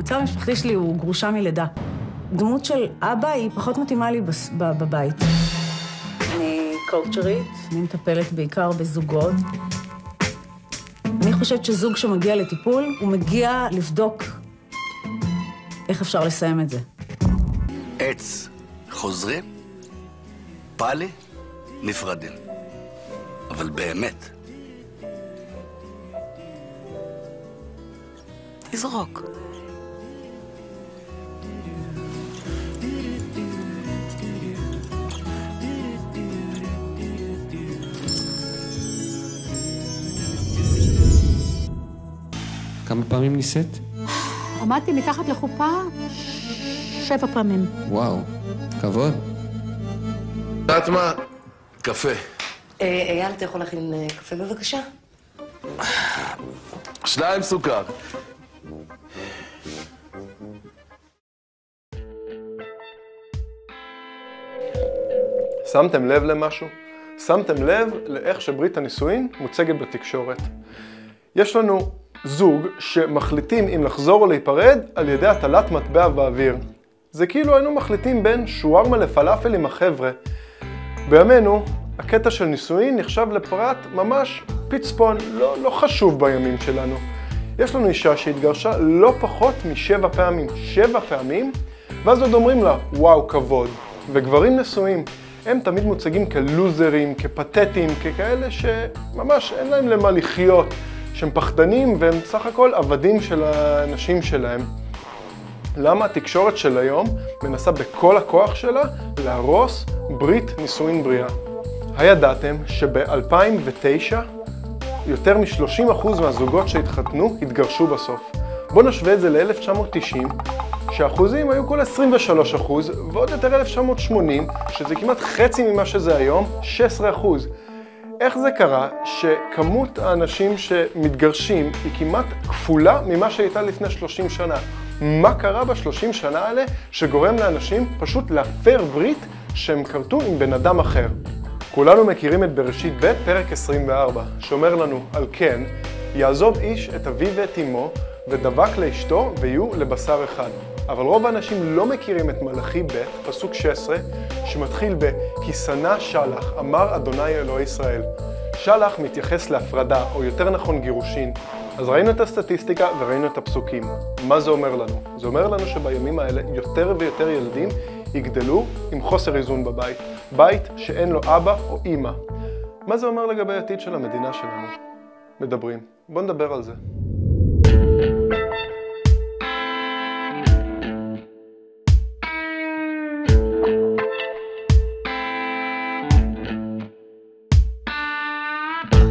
המצב המשפחתי שלי הוא גרושה מלידה. דמות של אבא היא פחות מתאימה לי בבית. אני קואוצ'רית, אני מטפלת בעיקר בזוגות. אני חושבת שזוג שמגיע לטיפול, הוא מגיע לבדוק איך אפשר לסיים את זה. עץ חוזרים, פאלי נפרדים. אבל באמת. תזרוק. כמה פעמים ניסית? עמדתי מתחת לחופה 7 פעמים. וואו, כבוד. יודעת מה? קפה. אייל, אתה יכול להכין קפה בבקשה? 2 סוכר. שמתם לב למשהו? שמתם לב לאיך שברית הנישואין מוצגת בתקשורת. יש לנו זוג שמחליטים אם לחזור או להיפרד על ידי הטלת מטבע באוויר. זה כאילו היינו מחליטים בין שווארמה לפלאפל עם החבר'ה. בימינו, הקטע של נישואין נחשב לפרט ממש פיצפון, לא חשוב בימים שלנו. יש לנו אישה שהתגרשה לא פחות מ7 פעמים. 7 פעמים, ואז עוד אומרים לה, וואו, כבוד. וגברים נשואים, הם תמיד מוצגים כלוזרים, כפתטים, ככאלה שממש אין להם למה לחיות, שהם פחדנים והם סך הכל עבדים של האנשים שלהם. למה התקשורת של היום מנסה בכל הכוח שלה להרוס ברית נישואין בריאה? הידעתם שב-2009 יותר מ-30% מהזוגות שהתחתנו התגרשו בסוף. בואו נשווה את זה ל-1990, שהאחוזים היו כל 23%, ועוד יותר 1980, שזה כמעט חצי ממה שזה היום, 16%. איך זה קרה שכמות האנשים שמתגרשים היא כמעט כפולה ממה שהייתה לפני 30 שנה? מה קרה ב-30 שנה האלה שגורם לאנשים פשוט להפר ברית שהם כרתו עם בן אדם אחר? כולנו מכירים את בראשית ב' פרק 24, שאומר לנו, על כן, יעזוב איש את אביו ואת אמו, ודבק לאשתו ויהיו לבשר אחד. אבל רוב האנשים לא מכירים את מלאכי ב' פסוק 16, שמתחיל כי שנא שלח, אמר אדוני אלוהי ישראל. שלח מתייחס להפרדה, או יותר נכון גירושין. אז ראינו את הסטטיסטיקה וראינו את הפסוקים. מה זה אומר לנו? זה אומר לנו שבימים האלה יותר ויותר ילדים יגדלו עם חוסר איזון בבית. בית שאין לו אבא או אמא. מה זה אומר לגבי העתיד של המדינה שלנו? מדברים. בואו נדבר על זה.